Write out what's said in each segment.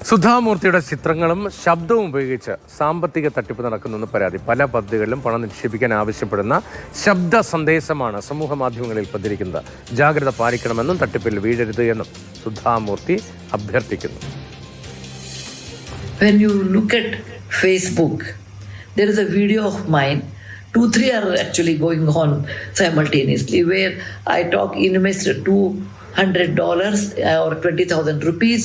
സുധാമൂർത്തിയുടെ ചിത്രങ്ങളും ശബ്ദവും ഉപയോഗിച്ച് സാമ്പത്തിക തട്ടിപ്പ് നടക്കുന്നെന്ന് പരാതി. പല പദ്ധതികളിലും പണം നിക്ഷേപിക്കാൻ ആവശ്യപ്പെടുന്ന ശബ്ദ സന്ദേശമാണ് സമൂഹ മാധ്യമങ്ങളിൽ പ്രചരിക്കുന്നത്. ജാഗ്രത പാലിക്കണമെന്നും തട്ടിപ്പിൽ വീഴരുത് എന്നും സുധാമൂർത്തി അഭ്യർത്ഥിക്കുന്നു. When you look at Facebook, there is a video of mine. 2-3 are actually going on simultaneously where I talk invest $200 or 20,000 rupees,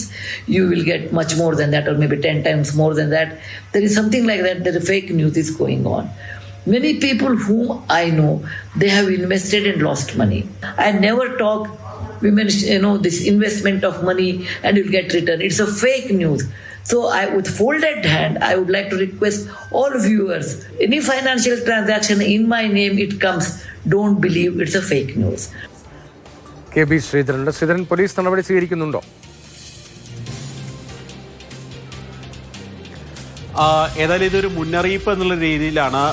you will get much more than that, or maybe 10 times more than that. There is something like that. There is fake news is going on. Many people whom I know, they have invested and lost money. I never talk women, this investment of money and you'll get return. It's a fake news. So with folded hand, I would like to request all viewers, any financial transaction in my name, it comes, don't believe it's a fake news. KB Sreedharan police നടപടി സ്വീകരിക്കുന്നുണ്ടോ? ഏതായാലും ഇതൊരു മുന്നറിയിപ്പ് എന്നുള്ള രീതിയിലാണ്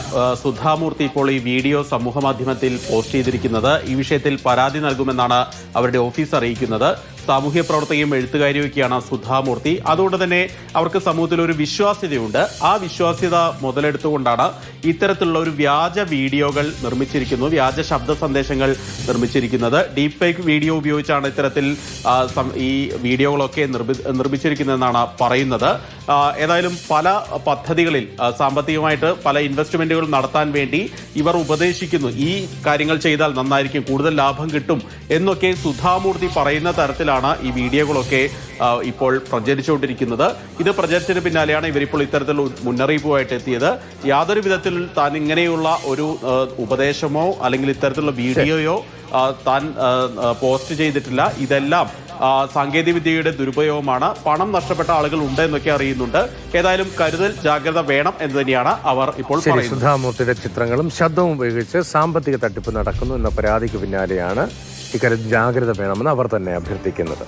സുധാമൂർത്തി ഇപ്പോൾ ഈ video സമൂഹ മാധ്യമത്തിൽ പോസ്റ്റ് ചെയ്തിരിക്കുന്നത്. ഈ വിഷയത്തിൽ പരാതി നൽകുമെന്നാണ് അവരുടെ ഓഫീസ് അറിയിക്കുന്നത്. സാമൂഹ്യ പ്രവർത്തകയും എഴുത്തുകാരിയൊക്കെയാണ് സുധാമൂർത്തി. അതുകൊണ്ട് തന്നെ അവർക്ക് സമൂഹത്തിൽ ഒരു വിശ്വാസ്യതയുണ്ട്. ആ വിശ്വാസ്യത മുതലെടുത്തുകൊണ്ടാണ് ഇത്തരത്തിലുള്ള ഒരു വ്യാജ വീഡിയോകൾ നിർമ്മിച്ചിരിക്കുന്നു, വ്യാജ ശബ്ദ സന്ദേശങ്ങൾ നിർമ്മിച്ചിരിക്കുന്നത്. ഡീപ് ഫേക്ക് വീഡിയോ ഉപയോഗിച്ചാണ് ഇത്തരത്തിൽ ഈ വീഡിയോകളൊക്കെ നിർമ്മിച്ചിരിക്കുന്നതെന്നാണ് പറയുന്നത്. ഏതായാലും പല പദ്ധതികളിൽ സാമ്പത്തികമായിട്ട് പല ഇൻവെസ്റ്റ്മെന്റുകൾ നടത്താൻ വേണ്ടി ഇവർ ഉപദേശിക്കുന്നു. ഈ കാര്യങ്ങൾ ചെയ്താൽ നന്നായിരിക്കും, കൂടുതൽ ലാഭം കിട്ടും എന്നൊക്കെ സുധാമൂർത്തി പറയുന്ന തരത്തിലാണ് ഈ വീഡിയോകളൊക്കെ ഇപ്പോൾ പ്രചരിച്ചുകൊണ്ടിരിക്കുന്നത്. ഇത് പ്രചരിച്ചതിന് പിന്നാലെയാണ് ഇവരിപ്പോൾ ഇത്തരത്തിൽ മുന്നറിയിപ്പുമായിട്ട് എത്തിയത്. യാതൊരു വിധത്തിൽ താൻ ഇങ്ങനെയുള്ള ഒരു ഉപദേശമോ അല്ലെങ്കിൽ ഇത്തരത്തിലുള്ള വീഡിയോയോ താൻ പോസ്റ്റ് ചെയ്തിട്ടില്ല. ഇതെല്ലാം സാങ്കേതിക വിദ്യയുടെ ദുരുപയോഗമാണ്. പണം നഷ്ടപ്പെട്ട ആളുകൾ ഉണ്ട് എന്നൊക്കെ അറിയുന്നുണ്ട്. ഏതായാലും കരുതൽ, ജാഗ്രത വേണം എന്ന് തന്നെയാണ് അവർ ഇപ്പോൾ പറയുന്നത്. സുധാമൂർത്തിയുടെ ചിത്രങ്ങളും ശബ്ദവും ഉപയോഗിച്ച് സാമ്പത്തിക തട്ടിപ്പ് നടക്കുന്നു എന്ന പരാതിക്ക് പിന്നാലെയാണ് ഇക്കാര്യത്തിൽ ജാഗ്രത വേണമെന്ന് അവർ തന്നെ അഭ്യർത്ഥിക്കുന്നത്.